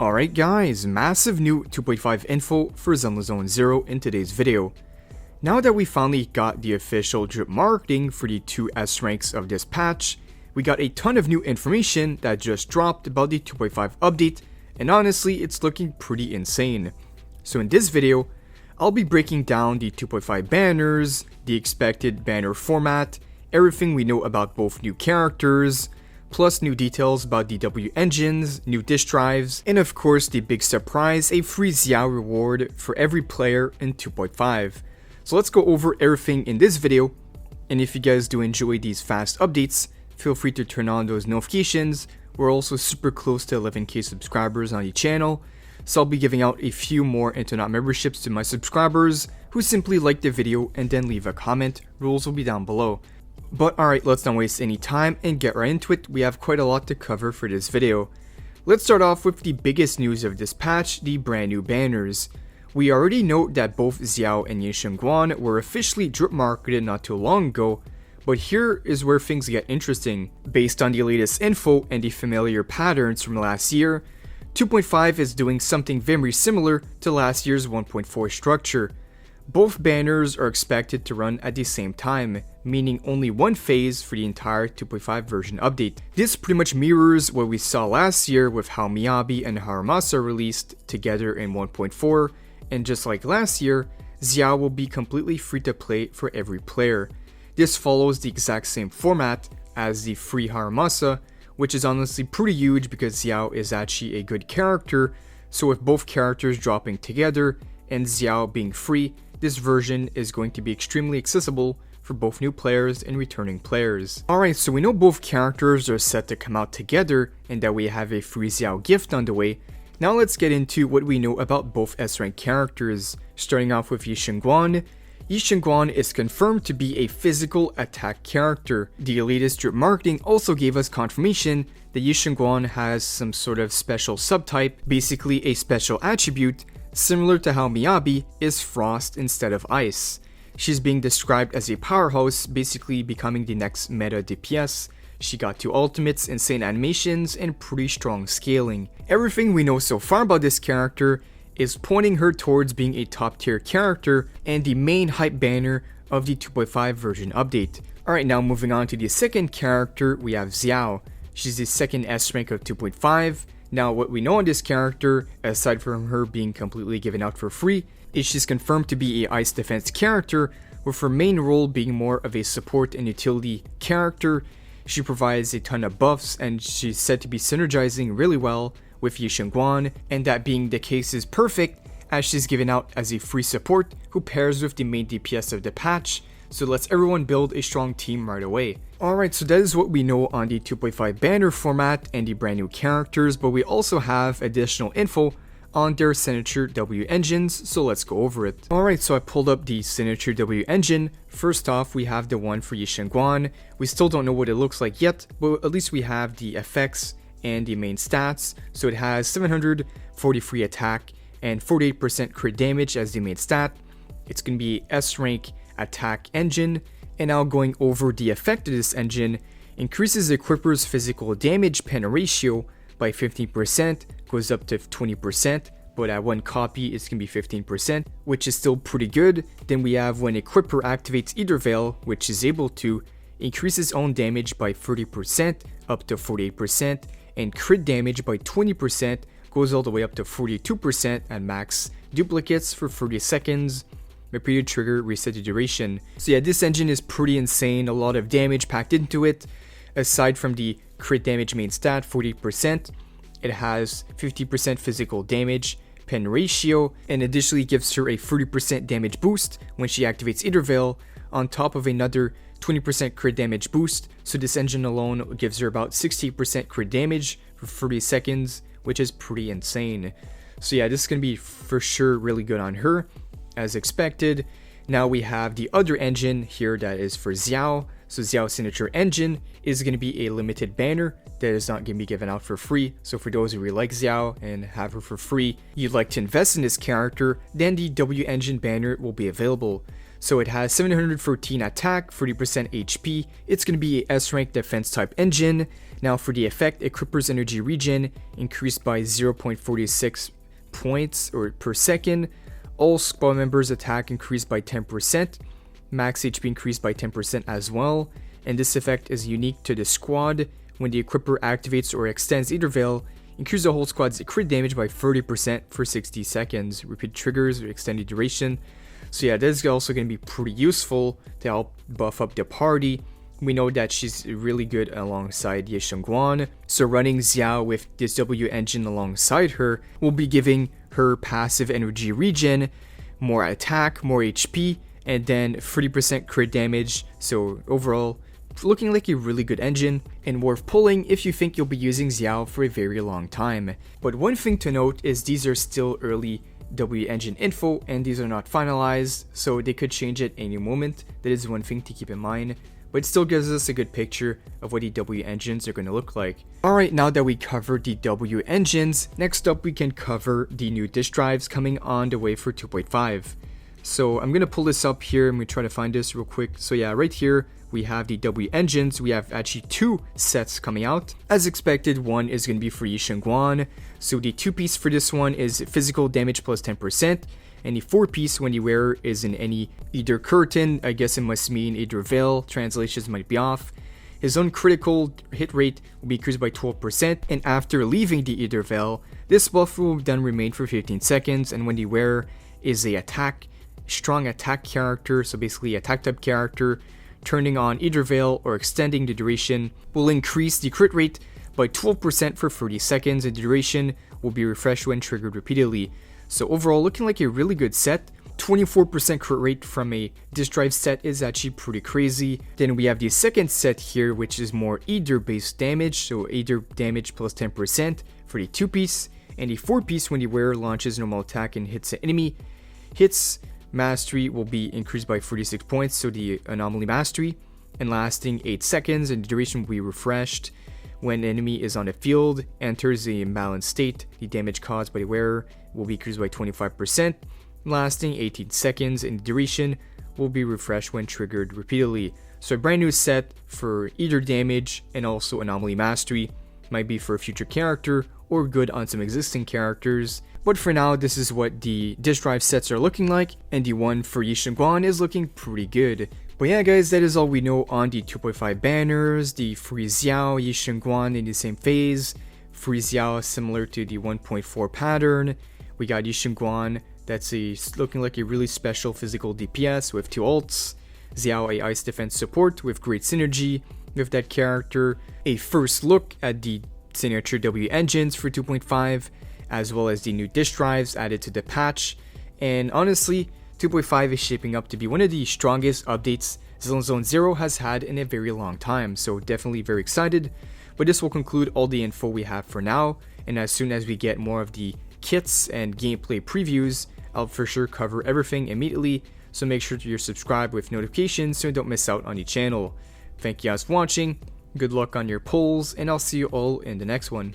Alright guys, massive new 2.5 info for Zenless Zone 0 in today's video. Now that we finally got the official drip marketing for the 2 S ranks of this patch, we got a ton of new information that just dropped about the 2.5 update, and honestly it's looking pretty insane. So in this video, I'll be breaking down the 2.5 banners, the expected banner format, everything we know about both new characters, plus new details about the W engines, new disk drives, and of course the big surprise, a free Zhao reward for every player in 2.5. So let's go over everything in this video, and if you guys do enjoy these fast updates, feel free to turn on those notifications. We're also super close to 11k subscribers on the channel, so I'll be giving out a few more internet memberships to my subscribers who simply like the video and then leave a comment. Rules will be down below. But alright, let's not waste any time and get right into it. We have quite a lot to cover for this video. Let's start off with the biggest news of this patch, the brand new banners. We already know that both Zhao and Ye Shunguang were officially drip marketed not too long ago, but here is where things get interesting. Based on the latest info and the familiar patterns from last year, 2.5 is doing something very similar to last year's 1.4 structure. Both banners are expected to run at the same time, meaning only one phase for the entire 2.5 version update. This pretty much mirrors what we saw last year with how Miyabi and Haramasa released together in 1.4, and just like last year, Zhao will be completely free to play for every player. This follows the exact same format as the free Haramasa, which is honestly pretty huge because Zhao is actually a good character, so with both characters dropping together and Zhao being free, this version is going to be extremely accessible for both new players and returning players. Alright, so we know both characters are set to come out together and that we have a free Zhao gift on the way. Now let's get into what we know about both S-rank characters. Starting off with Ye Shunguang. Ye Shunguang is confirmed to be a physical attack character. The latest drip marketing also gave us confirmation that Ye Shunguang has some sort of special subtype, basically a special attribute, similar to how Miyabi is frost instead of ice. She's being described as a powerhouse, basically becoming the next meta DPS. She got 2 ultimates, insane animations, and pretty strong scaling. Everything we know so far about this character is pointing her towards being a top tier character and the main hype banner of the 2.5 version update. Alright, now moving on to the second character, we have Zhao. She's the second S rank of 2.5. Now what we know on this character, aside from her being completely given out for free, is she's confirmed to be a ice defense character, with her main role being more of a support and utility character. She provides a ton of buffs and she's said to be synergizing really well with Ye Shunguang, and that being the case is perfect as she's given out as a free support who pairs with the main DPS of the patch, so lets everyone build a strong team right away. Alright, so that is what we know on the 2.5 banner format and the brand new characters, but we also have additional info on their signature W engines, so let's go over it. Alright, so I pulled up the signature W engine. First off, we have the one for Ye Shunguang. We still don't know what it looks like yet, but at least we have the effects and the main stats. So it has 743 attack and 48% crit damage as the main stat. It's going to be S rank attack engine, and now going over the effect of this engine, increases the equipper's physical damage pen ratio by 15%, goes up to 20%, but at one copy it's going to be 15%, which is still pretty good. Then we have when equipper activates Ether Veil, which is able to increase its own damage by 30% up to 48%, and crit damage by 20%, goes all the way up to 42% at max duplicates for 30 seconds. Repeated trigger, reset the duration. So yeah, this engine is pretty insane, a lot of damage packed into it. Aside from the crit damage main stat, 48%, it has 50% physical damage pen ratio, and additionally gives her a 30% damage boost when she activates Ether Veil, on top of another 20% crit damage boost. So this engine alone gives her about 60% crit damage for 30 seconds, which is pretty insane. So yeah, this is going to be for sure really good on her, as expected. Now we have the other engine here that is for Zhao. So Zhao's signature engine is going to be a limited banner that is not going to be given out for free. So for those who really like Zhao and have her for free, you'd like to invest in this character, then the W engine banner will be available. So it has 714 attack, 30% HP. It's going to be a S-rank defense type engine. Now for the effect, Equipper's energy regen increased by 0.46 points per second. All squad members' attack increased by 10%. Max HP increased by 10% as well. And this effect is unique to the squad. When the Equipper activates or extends Ether Veil, increase the whole squad's crit damage by 30% for 60 seconds. Repeat triggers or extended duration. So yeah, this is also going to be pretty useful to help buff up the party. We know that she's really good alongside Ye Shunguang. So running Zhao with this W engine alongside her will be giving her passive energy regen, more attack, more HP, and then 30% crit damage. So overall, looking like a really good engine and worth pulling if you think you'll be using Zhao for a very long time. But one thing to note is these are still early W engine info and these are not finalized, so they could change at any moment. That is one thing to keep in mind, but it still gives us a good picture of what the W engines are going to look like. Alright, now that we covered the W engines, next up we can cover the new disk drives coming on the way for 2.5. So I'm going to pull this up here and we try to find this real quick. So yeah, right here we have the W engines. We have actually 2 sets coming out. As expected, one is going to be for Ye Shunguang. So the 2-piece for this one is physical damage plus 10%. And the 4-piece when you wear is in any either curtain, I guess it must mean either veil, translations might be off. His own critical hit rate will be increased by 12%, and after leaving the either veil, this buff will then remain for 15 seconds, and when the wearer is a strong attack character, so basically attack type character, turning on either veil or extending the duration will increase the crit rate by 12% for 30 seconds, and the duration will be refreshed when triggered repeatedly. So overall, looking like a really good set. 24% crit rate from a disk drive set is actually pretty crazy. Then we have the second set here, which is more Ether based damage, so Ether damage plus 10% for the 2-piece, and the 4-piece when the wearer launches normal attack and hits an enemy. Hits mastery will be increased by 46 points, so the anomaly mastery, and lasting 8 seconds, and the duration will be refreshed. When an enemy is on the field, enters the imbalanced state, the damage caused by the wearer will be increased by 25%, lasting 18 seconds, and the duration will be refreshed when triggered repeatedly. So a brand new set for either damage and also anomaly mastery. Might be for a future character or good on some existing characters. But for now, this is what the disk drive sets are looking like, and the one for Ye Shunguang is looking pretty good. But yeah guys, that is all we know on the 2.5 banners. The Free Xiao, Ye Shunguang in the same phase. Free Xiao similar to the 1.4 pattern. We got Ye Shunguang, that's looking like a really special physical DPS with 2 ults. Xiao, a ice defense support with great synergy with that character. A first look at the signature W engines for 2.5, as well as the new disk drives added to the patch. And honestly, 2.5 is shaping up to be one of the strongest updates Zenless Zone 0 has had in a very long time, so definitely very excited. But this will conclude all the info we have for now, and as soon as we get more of the kits and gameplay previews, I'll for sure cover everything immediately, so make sure you're subscribed with notifications so you don't miss out on the channel. Thank you guys for watching, good luck on your polls, and I'll see you all in the next one.